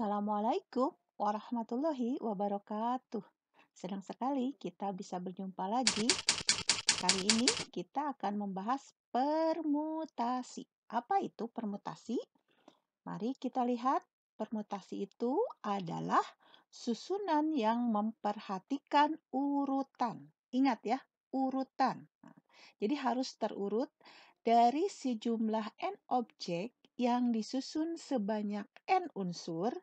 Assalamualaikum warahmatullahi wabarakatuh. Senang sekali kita bisa berjumpa lagi. Kali ini kita akan membahas permutasi. Apa itu permutasi? Mari kita lihat. Permutasi itu adalah susunan yang memperhatikan urutan. Ingat ya, urutan. Jadi harus terurut dari sejumlah n objek yang disusun sebanyak n unsur.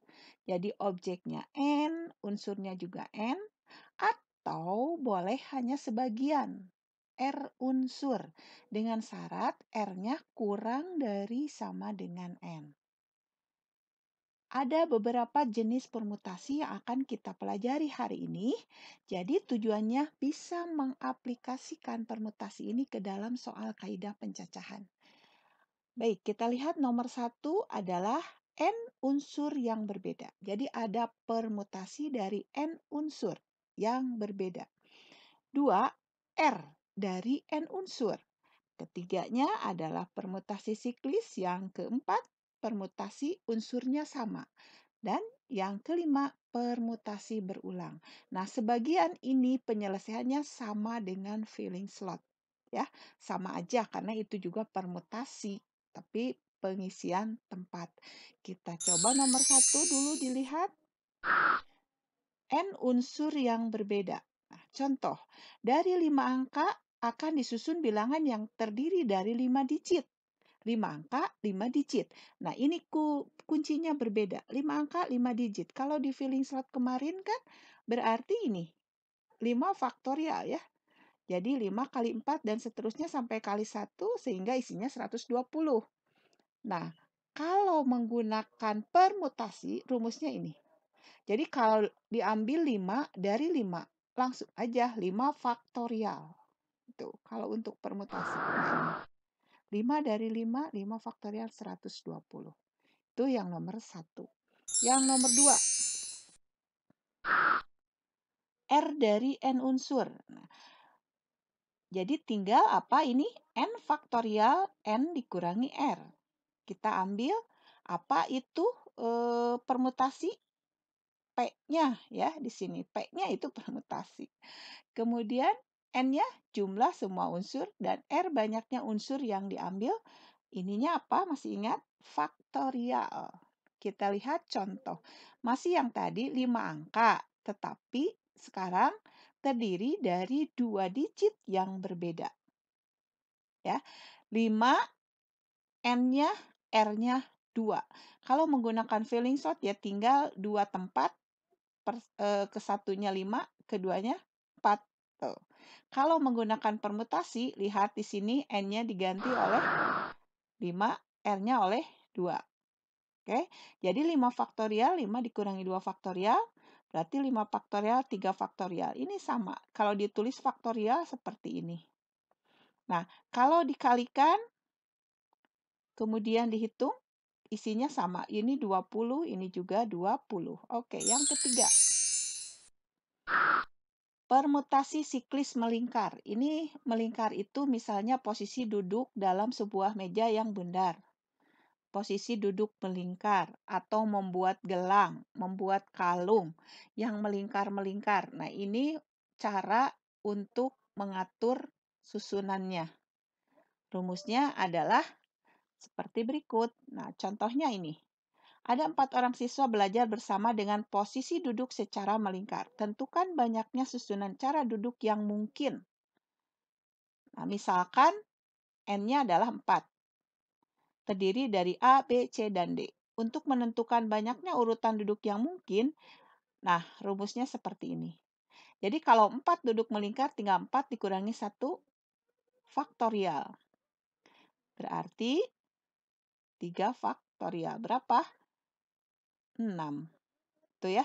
Jadi objeknya n, unsurnya juga n, atau boleh hanya sebagian r unsur dengan syarat r-nya kurang dari sama dengan n. Ada beberapa jenis permutasi yang akan kita pelajari hari ini. Jadi tujuannya bisa mengaplikasikan permutasi ini ke dalam soal kaidah pencacahan. Baik, kita lihat nomor 1 adalah n unsur yang berbeda. Jadi ada permutasi dari n unsur yang berbeda. 2, r dari n unsur. Ketiganya adalah permutasi siklis. Yang keempat, permutasi unsurnya sama. Dan yang kelima, permutasi berulang. Nah, sebagian ini penyelesaiannya sama dengan filling slot. Ya, sama aja karena itu juga permutasi, tapi pengisian tempat. Kita coba nomor 1 dulu dilihat. N unsur yang berbeda. Nah, contoh, dari 5 angka akan disusun bilangan yang terdiri dari 5 digit. 5 angka, 5 digit. Nah, ini kuncinya berbeda. 5 angka, 5 digit. Kalau di filling slot kemarin kan berarti ini 5 faktorial ya. Jadi 5 kali 4 dan seterusnya sampai kali 1 sehingga isinya 120. Nah, kalau menggunakan permutasi, rumusnya ini. Jadi kalau diambil 5 dari 5, langsung aja 5 faktorial. Itu kalau untuk permutasi. Nah, ini 5 dari 5, 5 faktorial 120. Itu yang nomor 1. Yang nomor 2, R dari N unsur. Nah, jadi tinggal apa ini? N faktorial N dikurangi R. Kita ambil apa itu permutasi? P-nya ya di sini. P-nya itu permutasi. Kemudian N-nya jumlah semua unsur dan R banyaknya unsur yang diambil. Ininya apa? Masih ingat? Faktorial. Kita lihat contoh. Masih yang tadi 5 angka, tetapi sekarang terdiri dari 2 digit yang berbeda. Ya. 5, N-nya, R-nya 2. Kalau menggunakan filling slot ya tinggal 2 tempat, ke satunya 5, keduanya 4. Tuh. Kalau menggunakan permutasi, lihat di sini N-nya diganti oleh 5, R-nya oleh 2. Oke, jadi 5 faktorial, 5 dikurangi 2 faktorial, berarti 5 faktorial, 3 faktorial. Ini sama, kalau ditulis faktorial seperti ini. Nah, kalau dikalikan, kemudian dihitung, isinya sama. Ini 20, ini juga 20. Oke, yang ketiga. Permutasi siklis melingkar. Ini melingkar itu misalnya posisi duduk dalam sebuah meja yang bundar. Posisi duduk melingkar atau membuat gelang, membuat kalung yang melingkar-melingkar. Nah, ini cara untuk mengatur susunannya. Rumusnya adalah seperti berikut. Nah, contohnya ini. Ada 4 orang siswa belajar bersama dengan posisi duduk secara melingkar. Tentukan banyaknya susunan cara duduk yang mungkin. Nah, misalkan N-nya adalah 4. Terdiri dari A, B, C, dan D. Untuk menentukan banyaknya urutan duduk yang mungkin, nah rumusnya seperti ini. Jadi kalau 4 duduk melingkar, tinggal 4 dikurangi 1 faktorial. Berarti 3 faktorial. Berapa? 6. Tuh ya.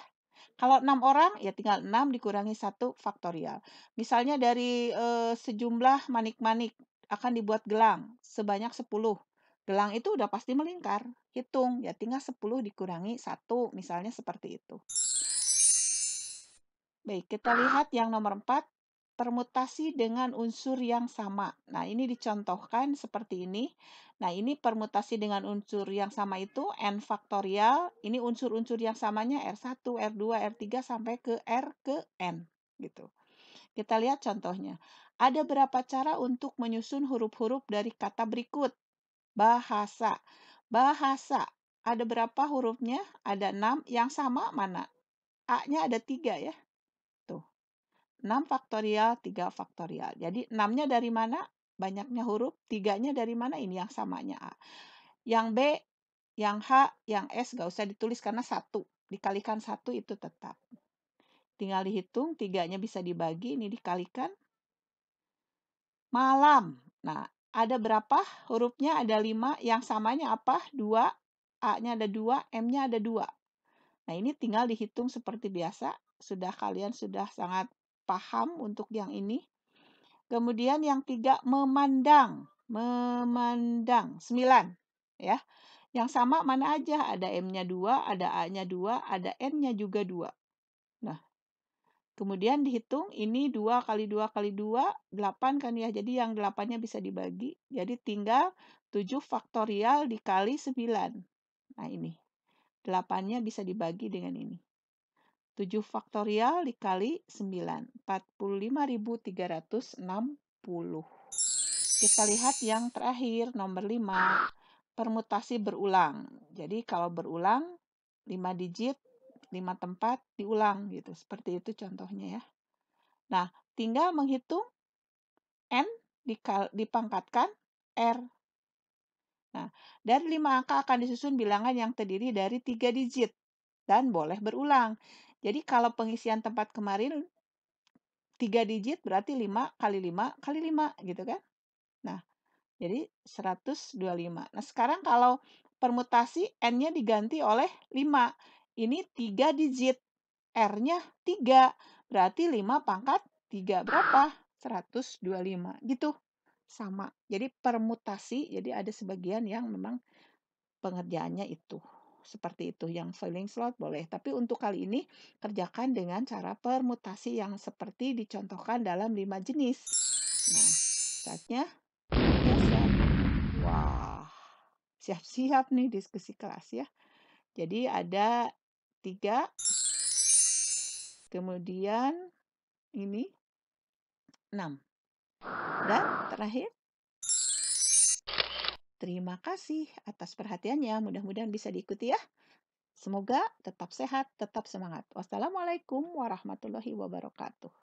Kalau 6 orang, ya tinggal 6 dikurangi 1 faktorial. Misalnya dari sejumlah manik-manik akan dibuat gelang sebanyak 10. Gelang itu udah pasti melingkar. Hitung, ya tinggal 10 dikurangi 1, misalnya seperti itu. Baik, kita lihat yang nomor 4. permutasi dengan unsur yang sama. Nah, ini dicontohkan seperti ini. Nah, ini permutasi dengan unsur yang sama itu n faktorial. Ini unsur-unsur yang samanya R1, R2, R3 sampai ke R ke N. Gitu. Kita lihat contohnya. Ada berapa cara untuk menyusun huruf-huruf dari kata berikut? Bahasa. Bahasa. Ada berapa hurufnya? Ada 6. Yang sama mana? A-nya ada 3 ya. Tuh. 6 faktorial, 3 faktorial. Jadi 6-nya dari mana? Banyaknya huruf. 3-nya dari mana? Ini yang samanya A. Yang B, yang H, yang S nggak usah ditulis karena 1. Dikalikan 1 itu tetap. Tinggal dihitung, 3-nya bisa dibagi, ini dikalikan. Malam. Nah, ada berapa hurufnya? Ada 5. Yang samanya apa? 2. A-nya ada 2, M-nya ada 2. Nah, ini tinggal dihitung seperti biasa. Kalian sudah sangat paham untuk yang ini. Kemudian yang 3, memandang. Memandang. 9. Ya. Yang sama mana aja? Ada M-nya 2, ada A-nya 2, ada N-nya juga 2. Nah, kemudian dihitung, ini 2 kali 2 kali 2, 8 kan ya. Jadi yang 8-nya bisa dibagi. Jadi tinggal 7 faktorial dikali 9. Nah, ini. 8-nya bisa dibagi dengan ini. 7 faktorial dikali 9. 45.360. Kita lihat yang terakhir, nomor 5. Permutasi berulang. Jadi kalau berulang, 5 digit, 5 tempat, diulang gitu. Seperti itu contohnya ya. Nah, tinggal menghitung N dipangkatkan R. Nah, dari 5 angka akan disusun bilangan yang terdiri dari 3 digit dan boleh berulang. Jadi kalau pengisian tempat kemarin 3 digit berarti 5 kali 5 kali 5 gitu kan. Nah, jadi 125. Nah, sekarang kalau permutasi N-nya diganti oleh 5. Ini 3 digit. R-nya 3. Berarti 5 pangkat 3. Berapa? 125. Gitu. Sama. Jadi permutasi, jadi ada sebagian yang memang pengerjaannya itu. Seperti itu. Yang filling slot boleh. Tapi untuk kali ini, kerjakan dengan cara permutasi yang seperti dicontohkan dalam 5 jenis. Nah, saatnya biasa. Wah, siap-siap nih diskusi kelas ya. Jadi ada 3, kemudian ini 6. Dan terakhir, terima kasih atas perhatiannya. Mudah-mudahan bisa diikuti ya. Semoga tetap sehat, tetap semangat. Wassalamualaikum warahmatullahi wabarakatuh.